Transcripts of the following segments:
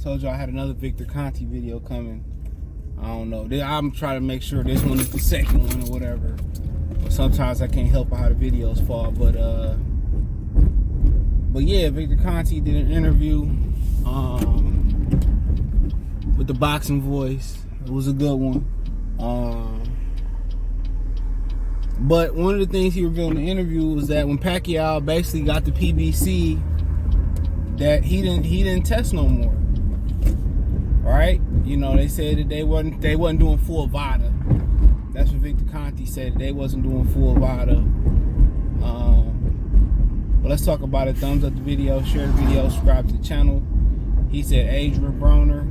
Told you I had another Victor Conte video coming. I don't know. I'm trying to make sure this one is the second one or whatever. But sometimes I can't help how the videos fall. But yeah, Victor Conte did an interview with the boxing voice. It was a good one. But one of the things he revealed in the interview was that when Pacquiao basically got the PBC, that he didn't test no more. Right? You know, they said that they wasn't doing full VADA. That's what Victor Conte said. They wasn't doing full VADA. But let's talk about it. Thumbs up the video, share the video, subscribe to the channel. He said Adrien, Broner,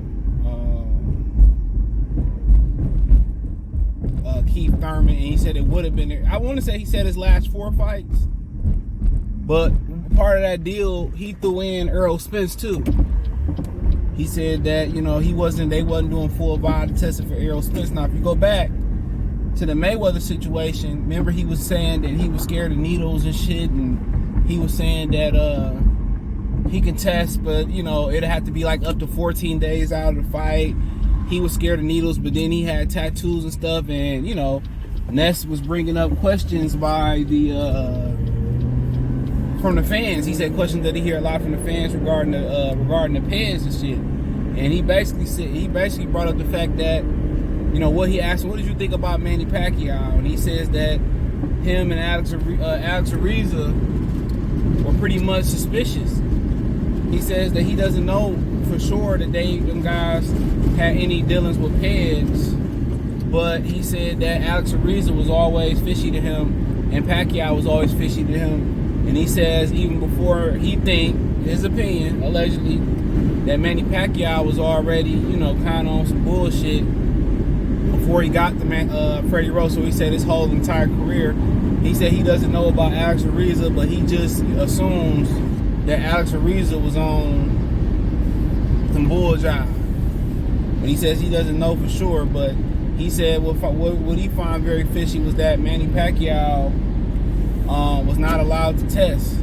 Keith Thurman, and he said it would have been. I want to say he said his last 4 fights, but part of that deal he threw in Earl Spence too. He said that, you know, they wasn't doing full VADA testing for Errol Spence. Now, if you go back to the Mayweather situation, remember he was saying that he was scared of needles and shit, and he was saying that he can test, but, you know, it'd have to be like up to 14 days out of the fight. He was scared of needles, but then he had tattoos and stuff, and, you know, Ness was bringing up questions by from the fans. He said questions that he hear a lot from the fans regarding the peds and shit. And he basically brought up the fact that, you know, what he asked, what did you think about Manny Pacquiao? And he says that him and Alex Ariza were pretty much suspicious. He says that he doesn't know for sure that them guys had any dealings with peds, but he said that Alex Ariza was always fishy to him and Pacquiao was always fishy to him. And he says even before his opinion, allegedly, that Manny Pacquiao was already, you know, kind of on some bullshit before he got the Freddie Rose. So he said his whole entire career, he said he doesn't know about Alex Ariza, but he just assumes that Alex Ariza was on some bull job. But he says he doesn't know for sure, but he said what he found very fishy was that Manny Pacquiao was not allowed to test.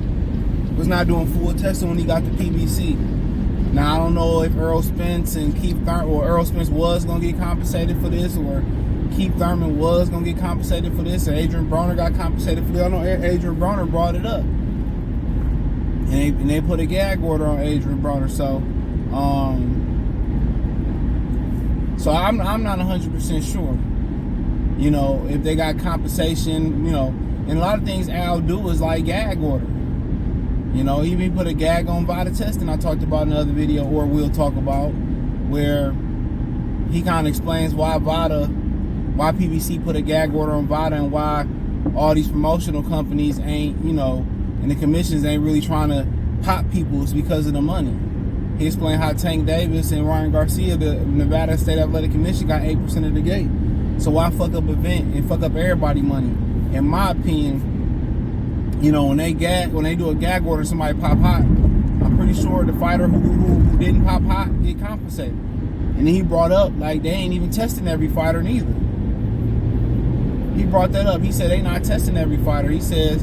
Was not doing full testing when he got the PBC. Now I don't know if Earl Spence and Earl Spence was gonna get compensated for this, or Keith Thurman was gonna get compensated for this, or Adrien Broner got compensated for this. I know Adrien Broner brought it up, and they put a gag order on Adrien Broner. So I'm not 100% sure. You know, if they got compensation, you know. And a lot of things Al do is like gag order. You know, he even put a gag on VADA testing I talked about in another video, or we'll talk about, where he kind of explains why PBC put a gag order on VADA and why all these promotional companies ain't, you know, and the commissions ain't really trying to pop people. It's because of the money. He explained how Tank Davis and Ryan Garcia, the Nevada State Athletic Commission, got 8% of the gate. So why fuck up event and fuck up everybody money? In my opinion, you know, when they do a gag order, somebody pop hot, I'm pretty sure the fighter who didn't pop hot get compensated. And then he brought up, like, they ain't even testing every fighter neither. He brought that up. He said they not testing every fighter. He says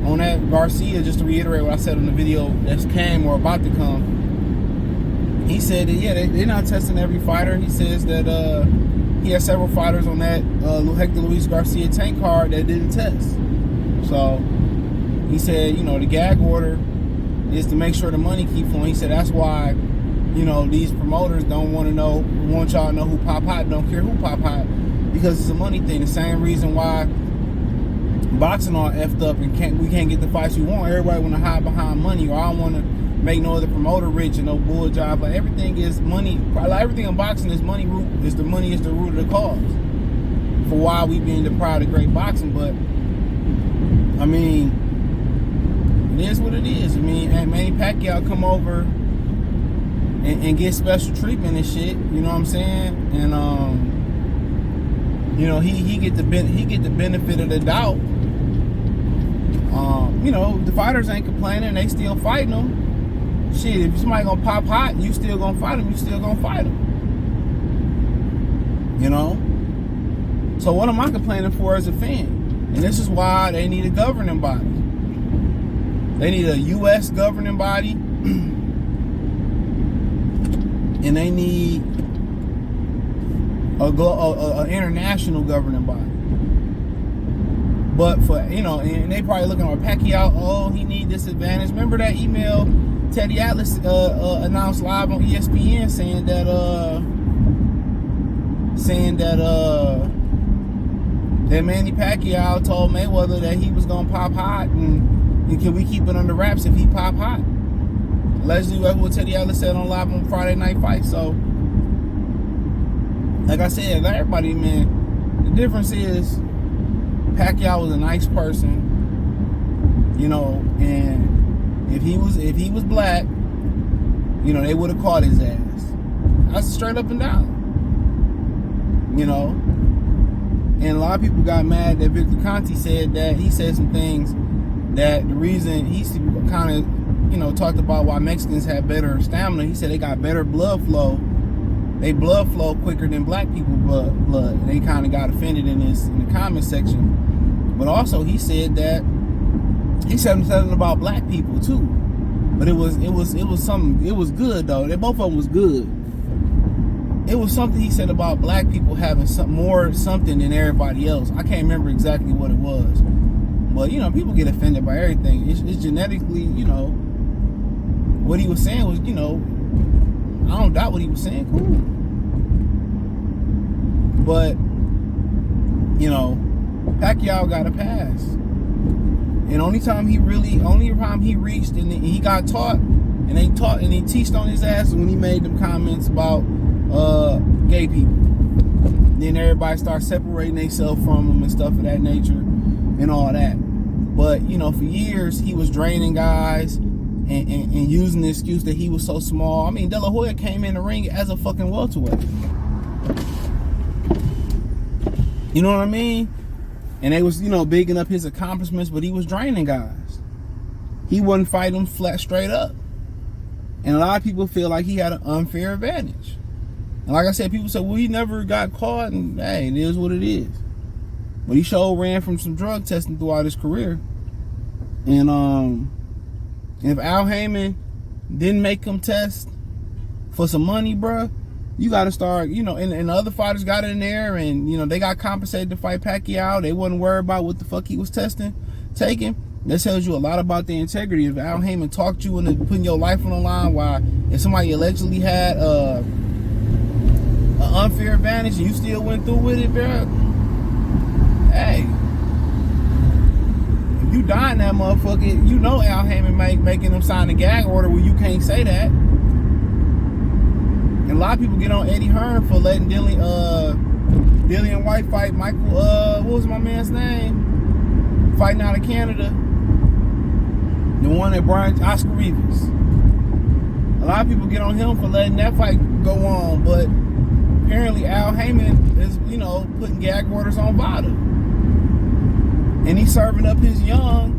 on that Garcia, just to reiterate what I said on the video that came or about to come, he said that, yeah, they're not testing every fighter. He says that he has several fighters on that Hector Luis Garcia tank card that didn't test. So he said, you know, the gag order is to make sure the money keeps flowing. He said that's why, you know, these promoters don't want y'all to know who pop hot, don't care who pop hot, because it's a money thing. The same reason why boxing all effed up and we can't get the fights we want. Everybody want to hide behind money, or I don't want to make no other promoter rich and no bull job. Like, everything is money. Like, everything in boxing is money. The money is the root of the cause for why we being deprived of great boxing. But I mean, it is what it is. I mean, and Manny Pacquiao come over and get special treatment and shit. You know what I'm saying? And you know, he get the benefit of the doubt. You know, the fighters ain't complaining. They still fighting them. Shit, if somebody gonna pop hot, you still gonna fight them. You still gonna fight them. You know. So what am I complaining for as a fan? And this is why they need a governing body. They need a U.S. governing body and they need a international governing body. But for, and they probably looking at Pacquiao, oh, he need this advantage. Remember that email Teddy Atlas announced live on ESPN saying that Manny Pacquiao told Mayweather that he was gonna pop hot, and can we keep it under wraps if he pop hot? Allegedly, that's what Teddy Atlas said on live on Friday Night Fight. So, like I said, everybody, man, the difference is Pacquiao was a nice person, and if he was black, they would have caught his ass. That's straight up and down. And a lot of people got mad that Victor Conte said that he said some things that the reason he kind of, talked about why Mexicans have better stamina. He said they got better blood flow. They blood flow quicker than black people blood. And they kind of got offended in the comment section. But also he said something about black people too. But it was something. It was good though. Both of them was good. It was something he said about black people having something than everybody else. I can't remember exactly what it was. But people get offended by everything. It's genetically, what he was saying was, I don't doubt what he was saying. Cool. But Pacquiao got a pass. And only time he reached and he got taught and he teached on his ass when he made them comments about gay people. Then everybody starts separating themselves from him and stuff of that nature and all that. But for years he was draining guys and using the excuse that he was so small. I mean, De La Hoya came in the ring as a fucking welterweight. You know what I mean? And they was, bigging up his accomplishments, but he was draining guys. He wouldn't fight them flat straight up. And a lot of people feel like he had an unfair advantage. And like I said, people say, well, he never got caught, and hey, it is what it is. But he sure ran from some drug testing throughout his career. And if Al Heyman didn't make him test for some money, bruh, you got to start, and the other fighters got in there, and, they got compensated to fight Pacquiao. They wasn't worried about what the fuck he was taking. That tells you a lot about the integrity. If Al Heyman talked you into putting your life on the line, why if somebody allegedly had an unfair advantage and you still went through with it, bro, hey, if you die in that motherfucker, Al Heyman making them sign a gag order where you can't say that. And a lot of people get on Eddie Hearn for letting Dillian White fight Michael, what was my man's name? Fighting out of Canada. The one that brought Oscar Rivas. A lot of people get on him for letting that fight go on, but apparently Al Heyman is, putting gag orders on Vada. And he's serving up his young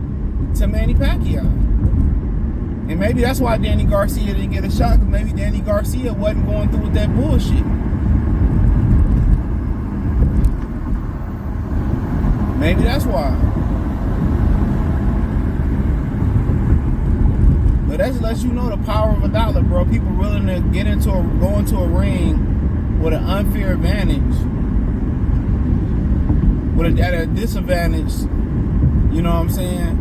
to Manny Pacquiao. And maybe that's why Danny Garcia didn't get a shot, because maybe Danny Garcia wasn't going through with that bullshit. Maybe that's why. But that just lets you know the power of a dollar, bro. People willing to go into a ring with an unfair advantage, at a disadvantage, you know what I'm saying,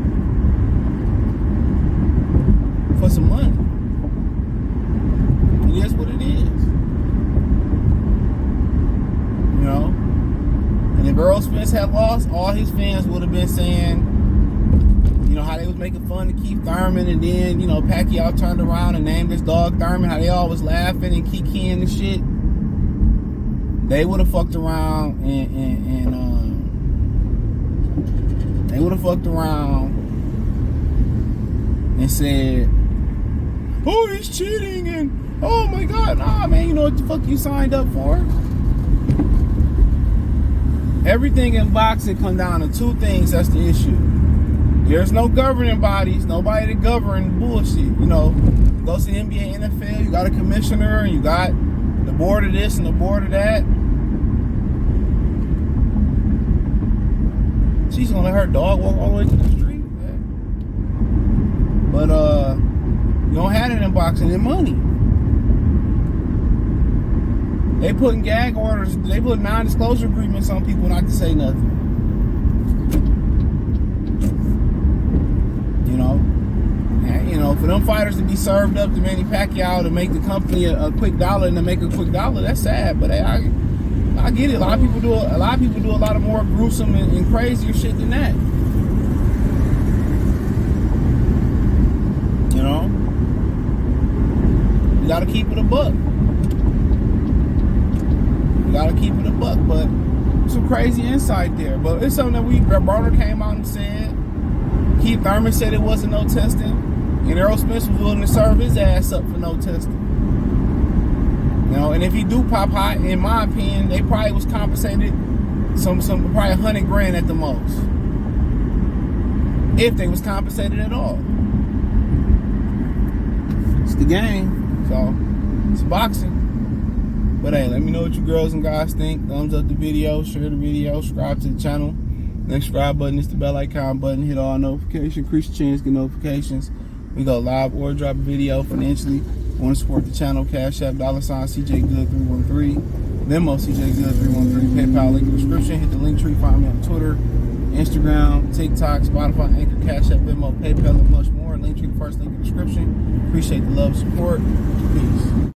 for some money. It is what it is. And if Earl Spence had lost, all his fans would have been saying, how they was making fun of Keith Thurman, and then, Pacquiao turned around and named his dog Thurman, how they all was laughing and kikiing and shit. They would have fucked around and said, oh, he's cheating, and oh my God, nah, man, you know what the fuck you signed up for? Everything in boxing comes down to two things. That's the issue. There's no governing bodies, nobody to govern bullshit. Go to the NBA, NFL, you got a commissioner, and you got the board of this and the board of that. She's gonna let her dog walk all the way to the street. Man. But you don't have it in boxing, and money. They putting gag orders. They put non-disclosure agreements on people not to say nothing. You know, for them fighters to be served up to Manny Pacquiao to make the company a quick dollar and to make a quick dollar, that's sad. But I get it. A lot of people do a lot of more gruesome and crazier shit than that. You know, you gotta keep it a buck. But some crazy insight there. But it's something that Broner came out and said. Thurman said it wasn't no testing, and Errol Spence was willing to serve his ass up for no testing. You know, and if he do pop hot, in my opinion, they probably was compensated probably $100,000 at the most, if they was compensated at all. It's the game, so it's boxing. But hey, let me know what you girls and guys think. Thumbs up the video, share the video, subscribe to the channel. Next subscribe button is the bell icon button. Hit all notifications, increase your chance, get notifications. We go live or drop a video financially. Want to support the channel? Cash App, $CJGood313. Venmo, CJGood313. PayPal, link in the description. Hit the link tree. Find me on Twitter, Instagram, TikTok, Spotify, Anchor, Cash App, Venmo, PayPal, and much more. Link tree, the first link in the description. Appreciate the love and support. Peace.